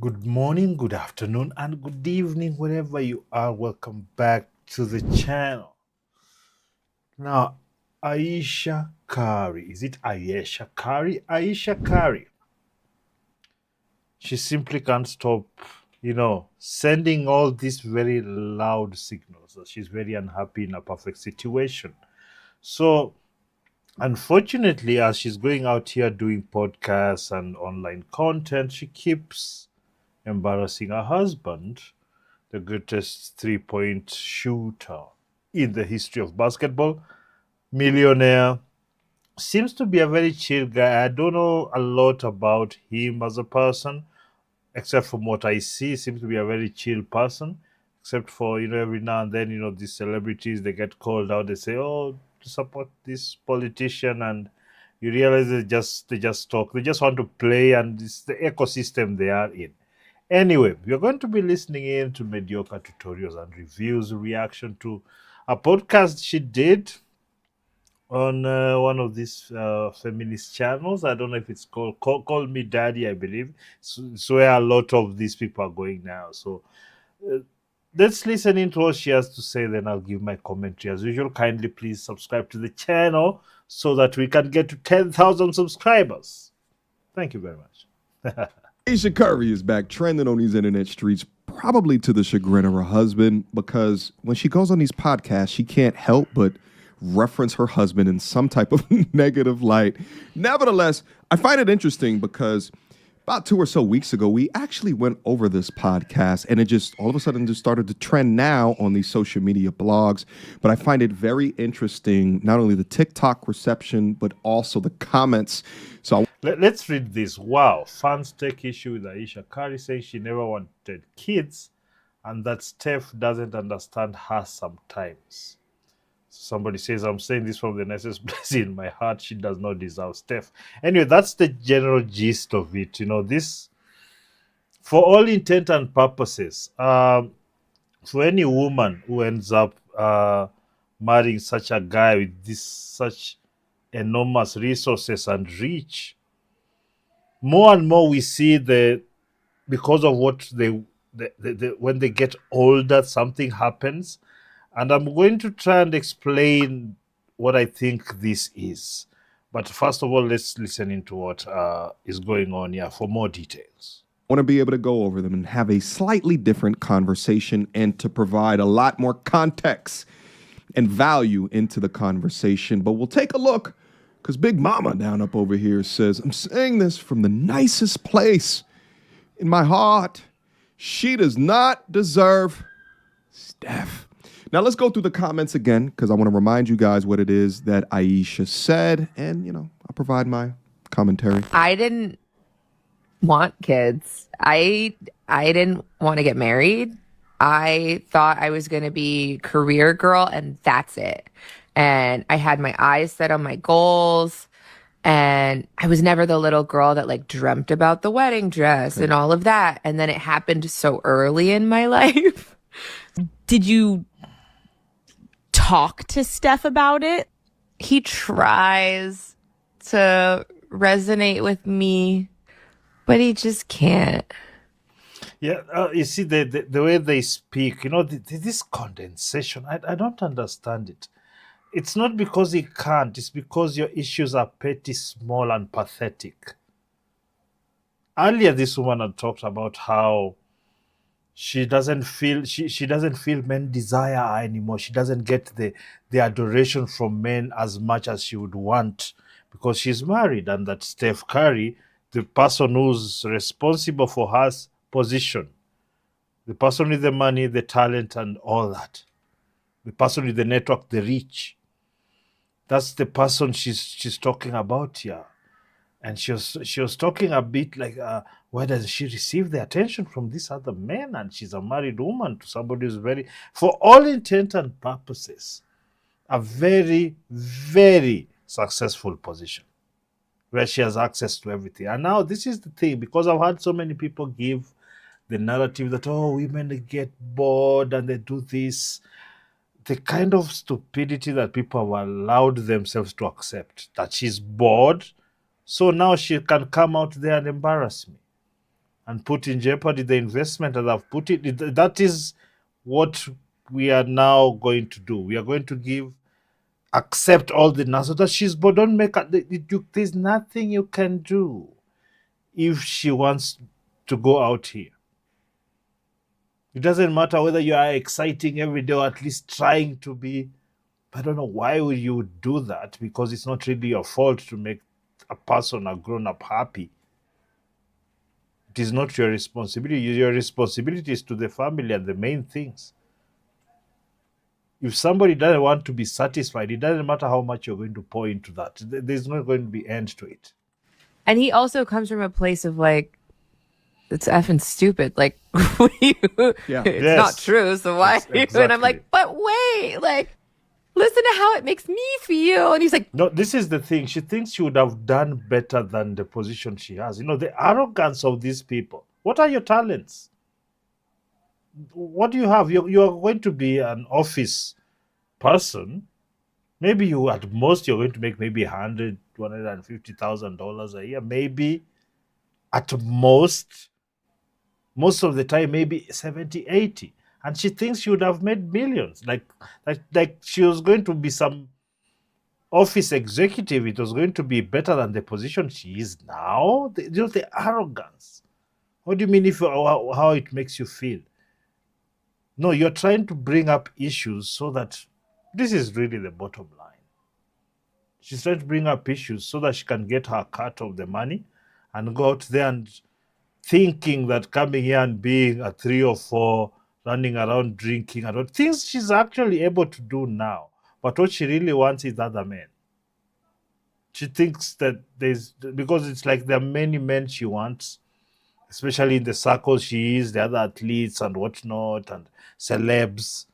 Good morning, good afternoon, and good evening, wherever you are. Welcome back to the channel. Now, Ayesha Curry. Is it Ayesha Curry? Ayesha Curry. She simply can't stop, sending all these very loud signals that she's very unhappy in a perfect situation. So, unfortunately, as she's going out here doing podcasts and online content, she keeps embarrassing her husband, the greatest 3 point shooter in the history of basketball, millionaire. Seems to be a very chill guy. I don't know a lot about him as a person, except from what I see. Seems to be a very chill person, except for, every now and then, these celebrities, they get called out. They say, oh, to support this politician. And you realize they just talk. They just want to play, and it's the ecosystem they are in. Anyway, we're going to be listening in to mediocre tutorials and reviews, reaction to a podcast she did on one of these feminist channels. I don't know if it's called Call Me Daddy, I believe. It's where a lot of these people are going now. So uh, let's listen into what she has to say, then I'll give my commentary. As usual, kindly please subscribe to the channel so that we can get to 10,000 subscribers. Thank you very much. Ayesha Curry is back trending on these internet streets, probably to the chagrin of her husband, because when she goes on these podcasts, she can't help but reference her husband in some type of negative light. Nevertheless, I find it interesting because about 2 or so weeks ago, we actually went over this podcast and it just all of a sudden just started to trend now on these social media blogs. But I find it very interesting, not only the TikTok reception, but also the comments. So Let's read this. Wow. Fans take issue with Ayesha Curry saying she never wanted kids and that Steph doesn't understand her sometimes. Somebody says, I'm saying this from the nicest place in my heart. She does not deserve Steph. Anyway, that's the general gist of it. This, for all intent and purposes, for any woman who ends up marrying such a guy with this such enormous resources and reach, more and more we see because of what when they get older, something happens. And I'm going to try and explain what I think this is. But first of all, let's listen into what is going on here for more details. want to be able to go over them and have a slightly different conversation and to provide a lot more context and value into the conversation. But we'll take a look because Big Mama down up over here says, I'm saying this from the nicest place in my heart. She does not deserve Steph. Now let's go through the comments again because I want to remind you guys what it is that Ayesha said, and I'll provide my commentary. I didn't want kids. I didn't want to get married. I thought I was going to be career girl and that's it. And I had my eyes set on my goals, and I was never the little girl that like dreamt about the wedding dress and all of that. And then it happened so early in my life. Did you talk to Steph about it? He tries to resonate with me, but he just can't. Yeah, you see, the way they speak, this condensation, I don't understand it. It's not because he can't, it's because your issues are petty, small, and pathetic. Earlier, this woman had talked about how she doesn't feel men desire her anymore. She doesn't get the adoration from men as much as she would want because she's married, and that Steph Curry, the person who's responsible for her position, the person with the money, the talent, and all that, the person with the network, the reach, that's the person she's talking about here. And she was talking a bit like, why does she receive the attention from this other man? And she's a married woman to somebody who's very, for all intent and purposes, a very, very successful position where she has access to everything. And now this is the thing, because I've had so many people give the narrative that, oh, women get bored and they do this. The kind of stupidity that people have allowed themselves to accept, that she's bored, so now she can come out there and embarrass me. and put in jeopardy the investment that I've put it. That is what we are now going to do. We are going to accept all the nonsense that she's, but don't make her, there's nothing you can do if she wants to go out here. It doesn't matter whether you are exciting every day or at least trying to be. I don't know why would you do that, because it's not really your fault to make a person, a grown up, happy. It is not your responsibility. Your responsibility is to the family and the main things. If somebody doesn't want to be satisfied, it doesn't matter how much you're going to pour into that. There's not going to be end to it. And he also comes from a place of like, it's effing stupid. Like, Yeah. it's Yes. not true. So why? Exactly. And I'm like, but wait, like, listen to how it makes me feel. And he's like, No, this is the thing. She thinks she would have done better than the position she has. The arrogance of these people. What are your talents? What do you have? You are going to be an office person. Maybe you, at most, you're going to make maybe $150,000 a year. Maybe at most of the time, maybe 70, 80. And she thinks she would have made millions. Like she was going to be some office executive. It was going to be better than the position she is now. The arrogance. What do you mean if how it makes you feel? No, you're trying to bring up issues so that this is really the bottom line. She's trying to bring up issues so that she can get her cut of the money and go out there and thinking that coming here and being a 3 or 4, running around drinking, and things she's actually able to do now. But what she really wants is other men. She thinks that because it's like there are many men she wants, especially in the circles she is, the other athletes and whatnot, and celebs.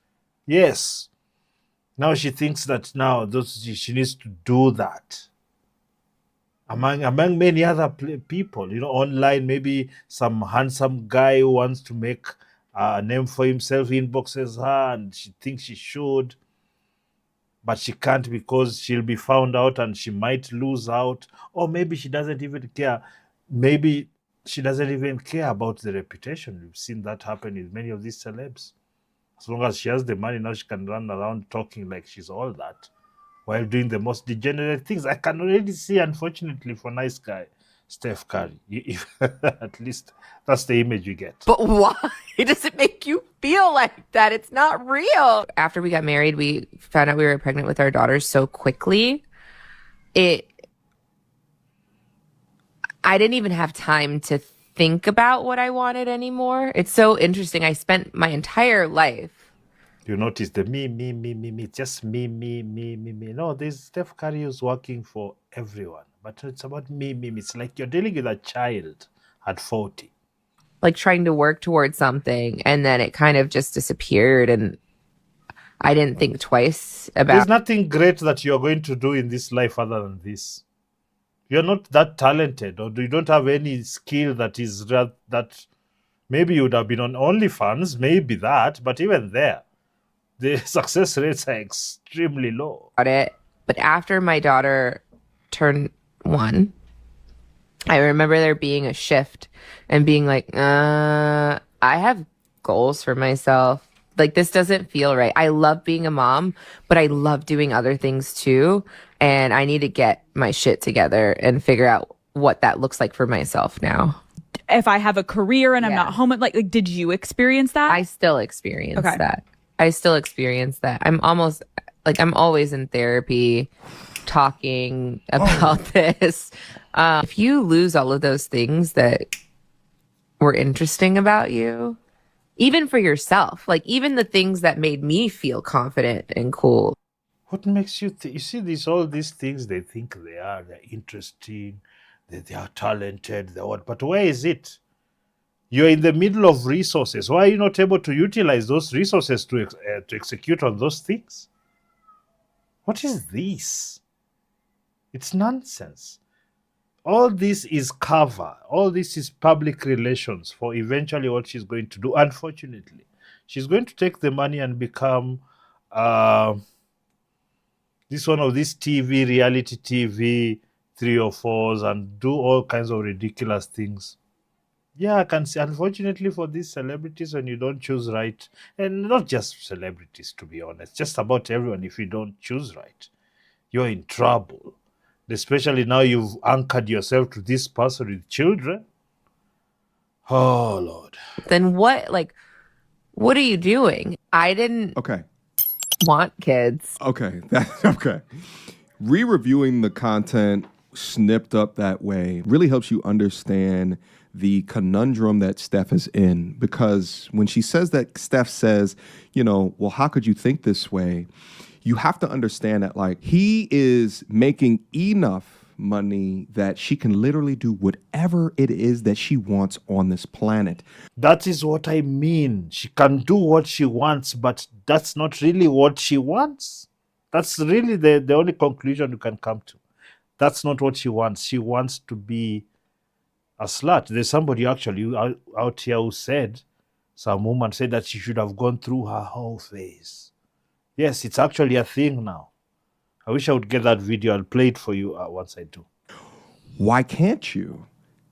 Yes. Now she thinks that now she needs to do that. Among many other people, online, maybe some handsome guy who wants to make a name for himself inboxes her, and she thinks she should, but she can't because she'll be found out and she might lose out. Or maybe she doesn't even care. Maybe she doesn't even care about the reputation. We've seen that happen with many of these celebs. As long as she has the money, now she can run around talking like she's all that while doing the most degenerate things. I can already see, unfortunately, for nice guy Steph Curry. At least that's the image you get. but why does it make you feel like that? It's not real. After we got married, we found out we were pregnant with our daughters so quickly. I didn't even have time to think about what I wanted anymore. It's so interesting. I spent my entire life. You notice the me, just me. No, this Steph Curry is working for everyone, but it's about me. It's like you're dealing with a child at 40. Like trying to work towards something, and then it kind of just disappeared, and I didn't think twice There's about nothing great that you're going to do in this life other than this. You're not that talented, or you don't have any skill that is that maybe you would have been on OnlyFans, maybe that, but even there, the success rates are extremely low. it. But after my daughter turned 1, I remember there being a shift and being like, I have goals for myself. Like, this doesn't feel right. I love being a mom, but I love doing other things too. And I need to get my shit together and figure out what that looks like for myself now. If I have a career and I'm Yeah. not home, like did you experience that? I still experience Okay. that. I still experience that. I'm always in therapy talking about this. If you lose all of those things that were interesting about you, even for yourself, like even the things that made me feel confident and cool. What makes you you see all these things they think they're interesting, they are talented, they're what, but where is it? You're in the middle of resources. Why are you not able to utilize those resources to execute on those things? What is this? It's nonsense. All this is cover. All this is public relations for eventually what she's going to do. Unfortunately, she's going to take the money and become this one of these reality TV 3 or 4s, and do all kinds of ridiculous things. Yeah, I can see. Unfortunately, for these celebrities, when you don't choose right, and not just celebrities, to be honest, just about everyone, if you don't choose right, you're in trouble. Especially now you've anchored yourself to this person with children. Oh, Lord. Then what are you doing? I didn't Okay. want kids. Okay. Okay. Re-reviewing the content snipped up that way really helps you understand the conundrum that Steph is in, because when she says that, Steph says, well, how could you think this way? You have to understand that, like, he is making enough money that she can literally do whatever it is that she wants on this planet. That is what I mean. She can do what she wants, but that's not really what she wants. That's really the only conclusion you can come to. That's not what she wants. She wants to be a slut. There's somebody actually out here who said, some woman said that she should have gone through her whole phase. Yes, it's actually a thing now. I wish I would get that video. I'll play it for you once I do. Why can't you?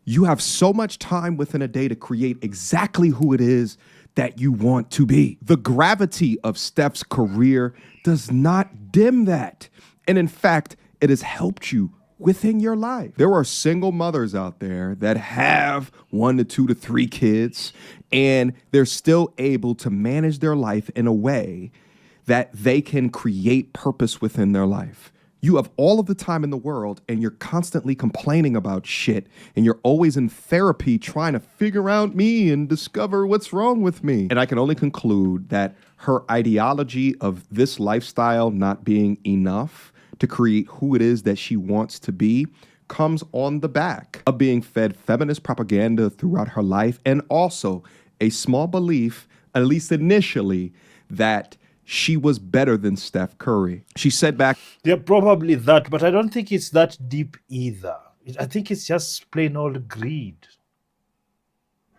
You have so much time within a day to create exactly who it is that you want to be. The gravity of Steph's career does not dim that. And in fact, it has helped you within your life. There are single mothers out there that have 1 to 2 to 3 kids, and they're still able to manage their life in a way that they can create purpose within their life. You have all of the time in the world, and you're constantly complaining about shit, and you're always in therapy trying to figure out me and discover what's wrong with me. And I can only conclude that her ideology of this lifestyle not being enough to create who it is that she wants to be comes on the back of being fed feminist propaganda throughout her life, and also a small belief, at least initially, that she was better than Steph Curry. She said back, Yeah, probably that, but I don't think it's that deep either. I think it's just plain old greed.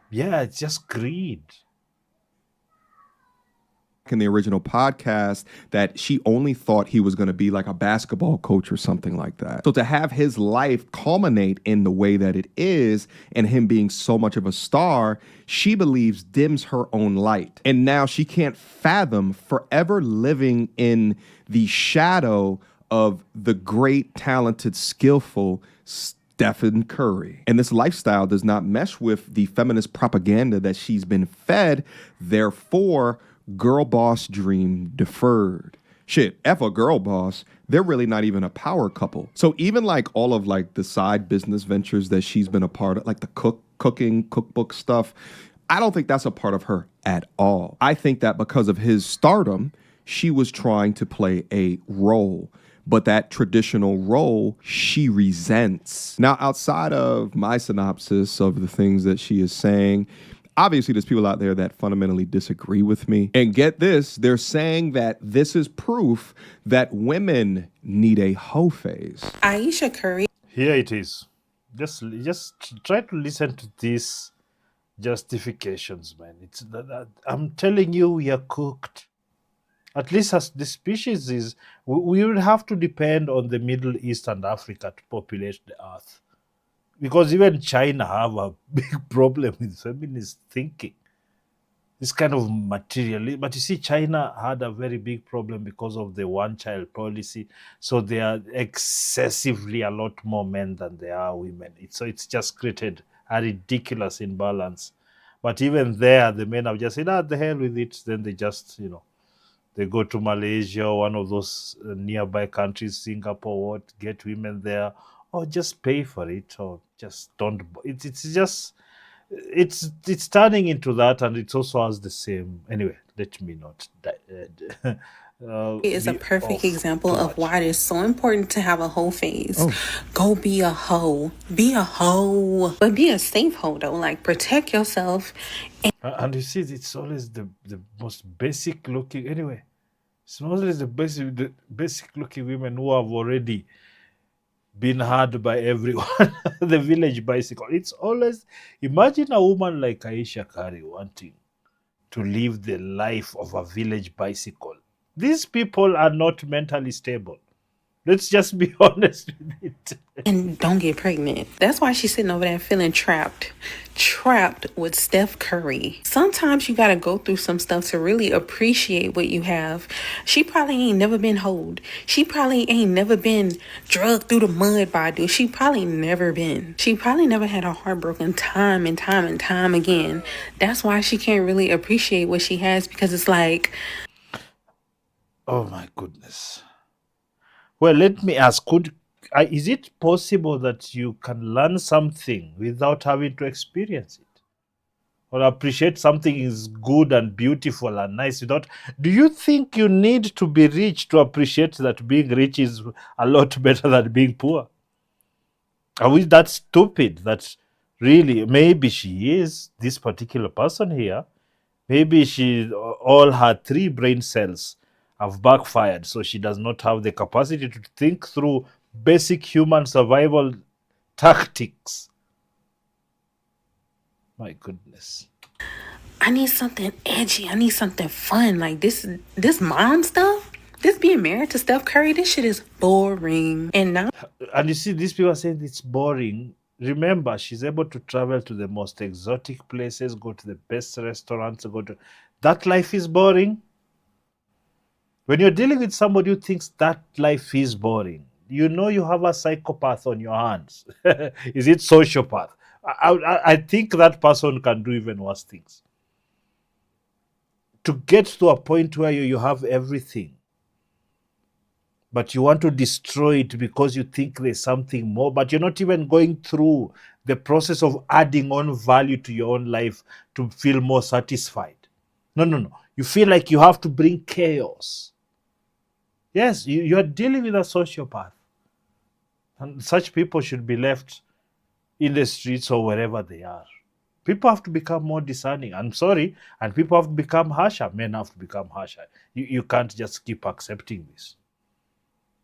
Yeah, it's just greed. in the original podcast, that she only thought he was going to be like a basketball coach or something like that. So to have his life culminate in the way that it is, and him being so much of a star, she believes dims her own light. And now she can't fathom forever living in the shadow of the great, talented, skillful Stephen Curry. And this lifestyle does not mesh with the feminist propaganda that she's been fed. Therefore, girl boss dream deferred. Shit, F a girl boss. They're really not even a power couple. So even like all of like the side business ventures that she's been a part of, like the cooking, cookbook stuff, I don't think that's a part of her at all. I think that because of his stardom, she was trying to play a role, but that traditional role she resents. Now, outside of my synopsis of the things that she is saying, obviously there's people out there that fundamentally disagree with me. And get this, they're saying that this is proof that women need a hoe phase. Ayesha Curry. Here it is. Just try to listen to these justifications, man. I'm telling you, we are cooked. At least as the species is, we will have to depend on the Middle East and Africa to populate the earth. Because even China have a big problem with feminist thinking. This kind of material. But you see, China had a very big problem because of the one-child policy. So they are excessively a lot more men than there are women. So it's just created a ridiculous imbalance. But even there, the men have just said, the hell with it. Then they just, they go to Malaysia, one of those nearby countries, Singapore, get women there, or just pay for it, or just don't. It's turning into that, and it also has the same. Anyway, let me not Is a be perfect off example too of much. why it is so important to have a hoe phase. Go be a hoe. Be a hoe. But be a safe hoe though. Like protect yourself. And you see, it's always the most basic looking. Anyway, it's always the basic looking women who have already been had by everyone. The village bicycle. It's always, imagine a woman like Ayesha Curry wanting to live the life of a village bicycle. These people are not mentally stable. Let's just be honest with it. and don't get pregnant. That's why she's sitting over there feeling trapped. Trapped with Steph Curry. Sometimes you gotta go through some stuff to really appreciate what you have. She probably ain't never been hoed. She probably ain't never been drugged through the mud by a dude. She probably never been. She probably never had a heartbroken time and time and time again. That's why she can't really appreciate what she has, because it's like, Oh my goodness. Well, let me ask, is it possible that you can learn something without having to experience it? Or appreciate something is good and beautiful and nice without, do you think you need to be rich to appreciate that being rich is a lot better than being poor? Are we that stupid that really maybe she is this particular person here? Maybe all her 3 brain cells have backfired, so she does not have the capacity to think through basic human survival tactics. My goodness. I need something edgy. I need something fun. Like this mom stuff. This being married to Steph Curry, this shit is boring. And now And you see, these people are saying it's boring. Remember, she's able to travel to the most exotic places, go to the best restaurants, go to. That life is boring. When you're dealing with somebody who thinks that life is boring, you know you have a psychopath on your hands. Is it sociopath? I think that person can do even worse things. To get to a point where you have everything, but you want to destroy it because you think there's something more, but you're not even going through the process of adding on value to your own life to feel more satisfied. No, no, no. You feel like you have to bring chaos. Yes, you're dealing with a sociopath. And such people should be left in the streets or wherever they are. People have to become more discerning. I'm sorry. And people have to become harsher. Men have to become harsher. You can't just keep accepting this.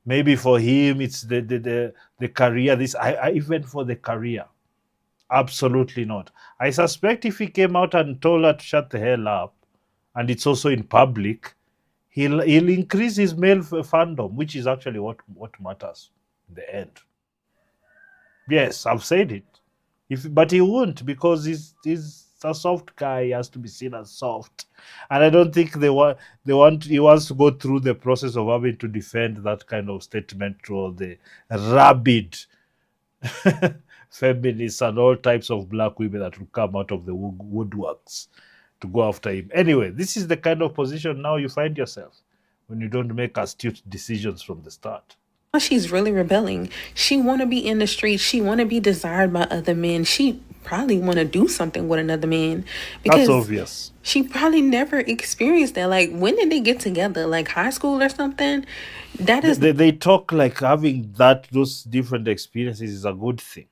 Maybe for him, it's the career. Even for the career. Absolutely not. I suspect if he came out and told her to shut the hell up, and it's also in public, he'll increase his male fandom, which is actually what matters in the end. Yes, I've said it. But he won't, because he's a soft guy. He has to be seen as soft, and I don't think he wants to go through the process of having to defend that kind of statement to all the rabid feminists and all types of black women that will come out of the woodworks to go after him. Anyway, this is the kind of position now you find yourself when you don't make astute decisions from the start. she's really rebelling. She want to be in the streets. She want to be desired by other men. She probably want to do something with another man, That's because obvious. she probably never experienced that. Like, when did they get together? Like high school or something? That is They talk like having those different experiences is a good thing.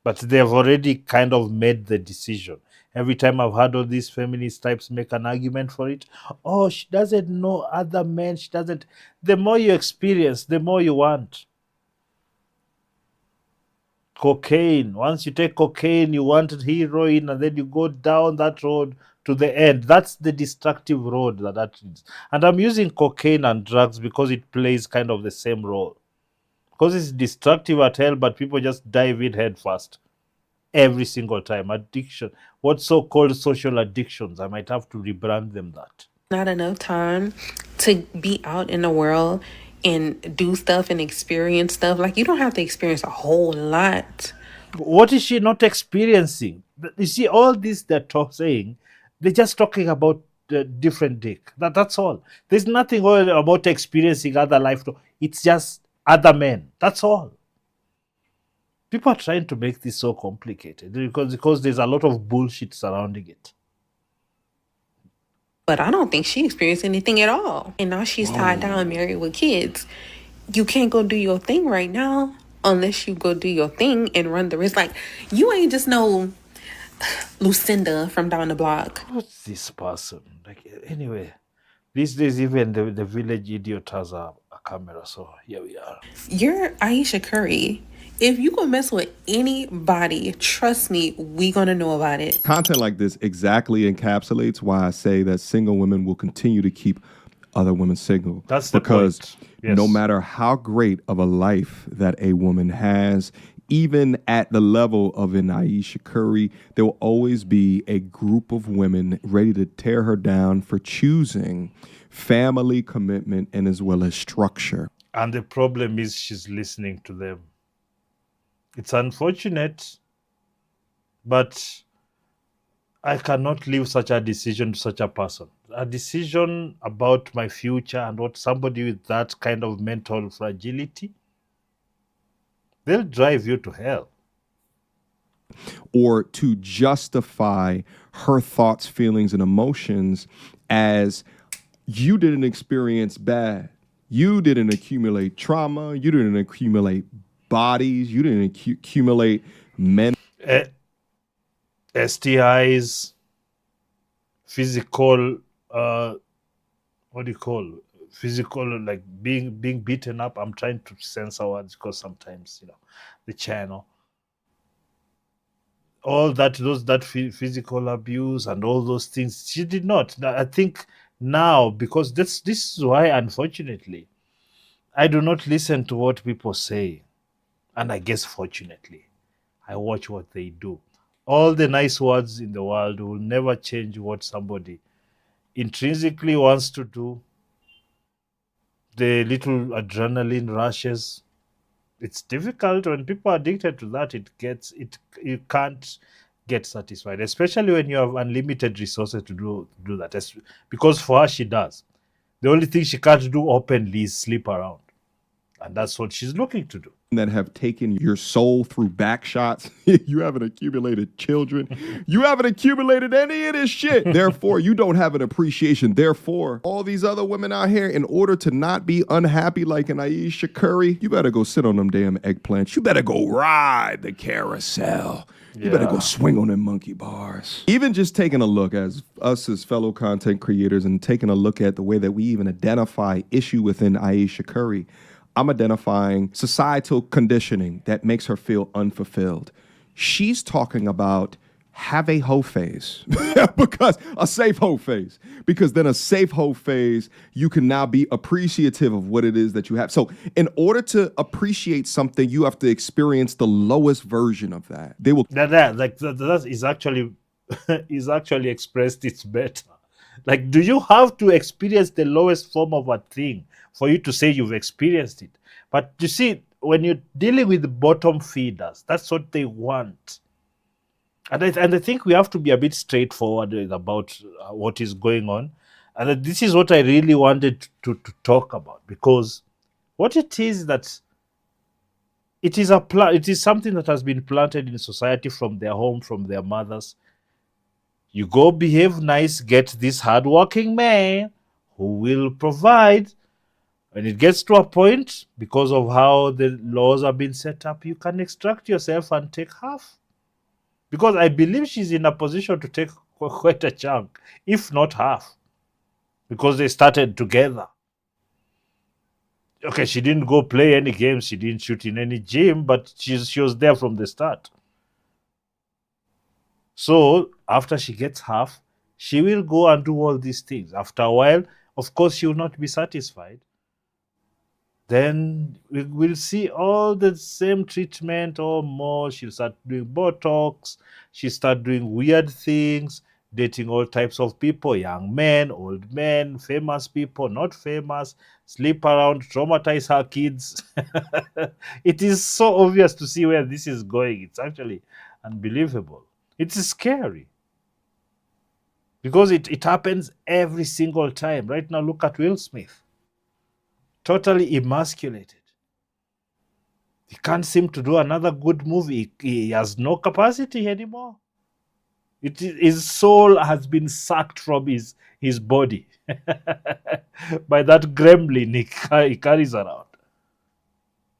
But they've already kind of made the decision. Every time I've had all these feminist types make an argument for it, oh, she doesn't know other men. She doesn't. The more you experience, the more you want. Cocaine. Once you take cocaine, you want heroin, and then you go down that road to the end. That's the destructive road that is. And I'm using cocaine and drugs because it plays kind of the same role. Because it's destructive at hell, but people just dive in head first every single time. Addiction. What so-called social addictions? I might have to rebrand them that. not enough time to be out in the world and do stuff and experience stuff. Like, you don't have to experience a whole lot. What is she not experiencing? You see, all this they're saying, they're just talking about different dick. That's all. There's nothing about experiencing other life. It's just other men. That's all. People are trying to make this so complicated because there's a lot of bullshit surrounding it. But I don't think she experienced anything at all. And now she's tied down, married with kids. You can't go do your thing right now unless you go do your thing and run the risk. Like, you ain't just no Lucinda from down the block. What's this person? Like, anyway, these days even the village idiot has a camera, so here we are. You're Ayesha Curry. If you gonna mess with anybody, trust me, we gonna know about it. Content like this exactly encapsulates why I say that single women will continue to keep other women single. That's the because point. no Yes. matter how great of a life that a woman has, even at the level of an Ayesha Curry, there will always be a group of women ready to tear her down for choosing family commitment and as well as structure. And the problem is she's listening to them. It's unfortunate, but I cannot leave such a decision to such a person. A decision about my future and what somebody with that kind of mental fragility, they'll drive you to hell. Or to justify her thoughts, feelings, and emotions as you didn't experience bad. You didn't accumulate trauma. You didn't accumulate bodies. You didn't accumulate men. Eh, STIs, physical, what do you call physical, like being beaten up. I'm trying to censor words because sometimes the channel, all that physical abuse and all those things she did not. I think now, because this is why, unfortunately, I do not listen to what people say, and I guess fortunately I watch what they do. All the nice words in the world will never change what somebody intrinsically wants to do. The little adrenaline rushes, it's difficult when people are addicted to that. You can't get satisfied, especially when you have unlimited resources to do that. Because for her, she does. The only thing she can't do openly is sleep around, and that's what she's looking to do. That have taken your soul through back shots. You haven't accumulated children. You haven't accumulated any of this shit. Therefore, you don't have an appreciation. Therefore, all these other women out here, in order to not be unhappy like an Ayesha Curry, you better go sit on them damn eggplants. You better go ride the carousel. You better go swing on them monkey bars. Even just taking a look as us as fellow content creators and taking a look at the way that we even identify issue within Ayesha Curry, I'm identifying societal conditioning that makes her feel unfulfilled. She's talking about have a hoe phase because a safe hoe phase, because then a safe hoe phase, you can now be appreciative of what it is that you have. So in order to appreciate something, you have to experience the lowest version of that. They will That is actually is actually expressed it better. Like, do you have to experience the lowest form of a thing for you to say you've experienced it? But you see, when you're dealing with bottom feeders, that's what they want. And I think we have to be a bit straightforward about what is going on. And this is what I really wanted to talk about, because what it is that it is something that has been planted in society from their home, from their mothers. You go behave nice, get this hardworking man who will provide. When it gets to a point, because of how the laws have been set up, you can extract yourself and take half. Because I believe she's in a position to take quite a chunk, if not half, because they started together. Okay, she didn't go play any games, she didn't shoot in any gym, but she was there from the start. So after she gets half, she will go and do all these things. After a while, of course, she will not be satisfied. Then we will see all the same treatment or more. She'll start doing Botox. She'll start doing weird things, dating all types of people, young men, old men, famous people, not famous, sleep around, traumatize her kids. It is so obvious to see where this is going. It's actually unbelievable. It is scary because it happens every single time. Right now, look at Will Smith. Totally emasculated. He can't seem to do another good movie. He has no capacity anymore. His soul has been sucked from his body by that gremlin he carries around.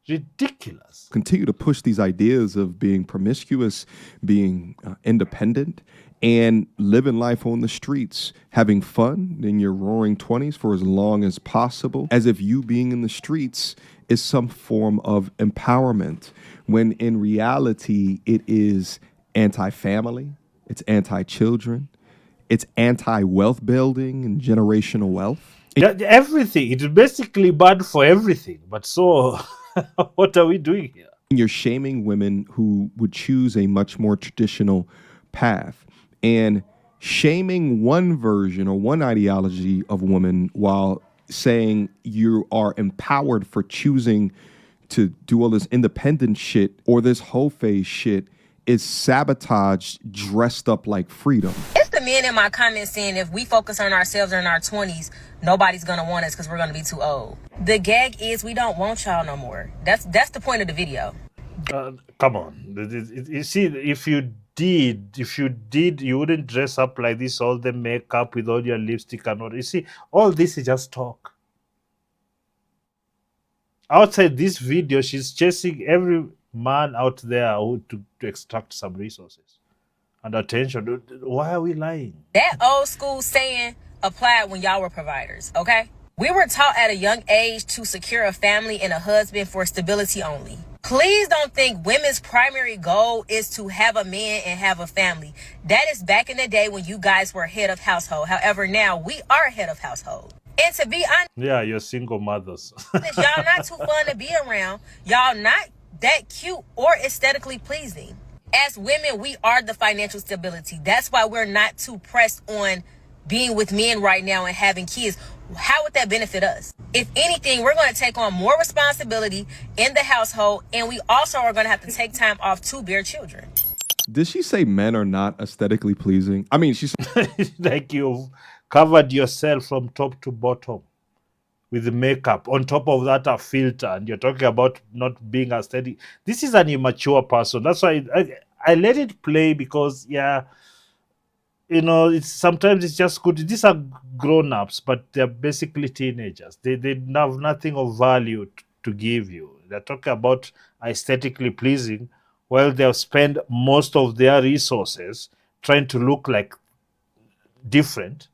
Ridiculous. continue to push these ideas of being promiscuous, being independent, and living life on the streets, having fun in your roaring 20s for as long as possible, as if you being in the streets is some form of empowerment, when in reality it is anti-family, it's anti-children, it's anti-wealth building and generational wealth. Yeah, everything. It's basically bad for everything. But so, what are we doing here? You're shaming women who would choose a much more traditional path and shaming one version or one ideology of woman while saying you are empowered for choosing to do all this independent shit or this whole phase shit is sabotage dressed up like freedom. It's the men in my comments saying if we focus on ourselves in our 20s, nobody's gonna want us because we're gonna be too old. The gag is we don't want y'all no more. That's the point of the video. Come on. You see, if you did, you wouldn't dress up like this, all the makeup with all your lipstick and all. You see, all this is just talk. Outside this video, she's chasing every man out there to extract some resources and attention. Why are we lying? That old school saying applied when y'all were providers, okay? We were taught at a young age to secure a family and a husband for stability only. Please don't think women's primary goal is to have a man and have a family. That is back in the day when you guys were head of household. However, now we are head of household. And to be honest, Yeah, you're single mothers. y'all not too fun to be around. Y'all not that cute or aesthetically pleasing. As women, we are the financial stability. That's why we're not too pressed on being with men right now and having kids. How would that benefit us? If anything, we're going to take on more responsibility in the household, and we also are going to have to take time off to bear children. Did she say men are not aesthetically pleasing? I mean, she's Like you've covered yourself from top to bottom with the makeup. On top of that, a filter, and you're talking about not being aesthetic. This is an immature person. That's why I let it play because, yeah, it's sometimes it's just good. These are grown-ups, but they're basically teenagers. They have nothing of value to give you. They're talking about aesthetically pleasing, while they'll spend most of their resources trying to look like different.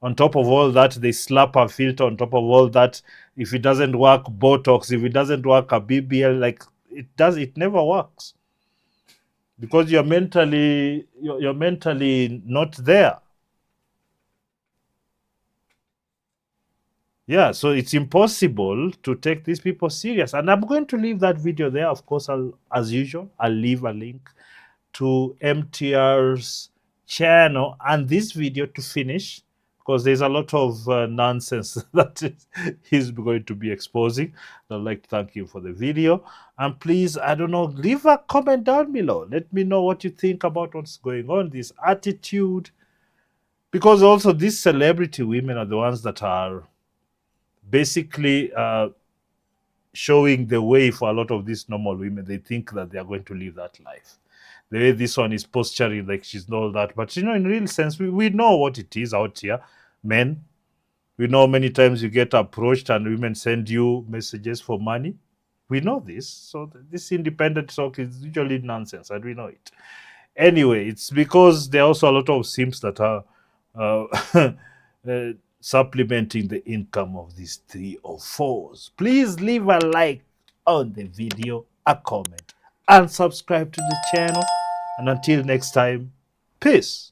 On top of all that, they slap a filter. On top of all that, if it doesn't work, Botox. If it doesn't work, a BBL. Like it never works because you're mentally not there. Yeah, so it's impossible to take these people serious. And I'm going to leave that video there. Of course, as usual, I'll leave a link to MTR's channel and this video to finish because there's a lot of nonsense that he's going to be exposing. I'd like to thank you for the video. And please, I don't know, leave a comment down below. Let me know what you think about what's going on, this attitude. Because also these celebrity women are the ones that are basically showing the way for a lot of these normal women. They think that they are going to live that life. The way this one is posturing like she's not all that. But, in real sense, we know what it is out here. Men, we know many times you get approached and women send you messages for money. We know this. So this independent talk is usually nonsense, and we know it. Anyway, it's because there are also a lot of simps that are supplementing the income of these 3 or 4s. Please leave a like on the video, a comment, and subscribe to the channel. And until next time, peace.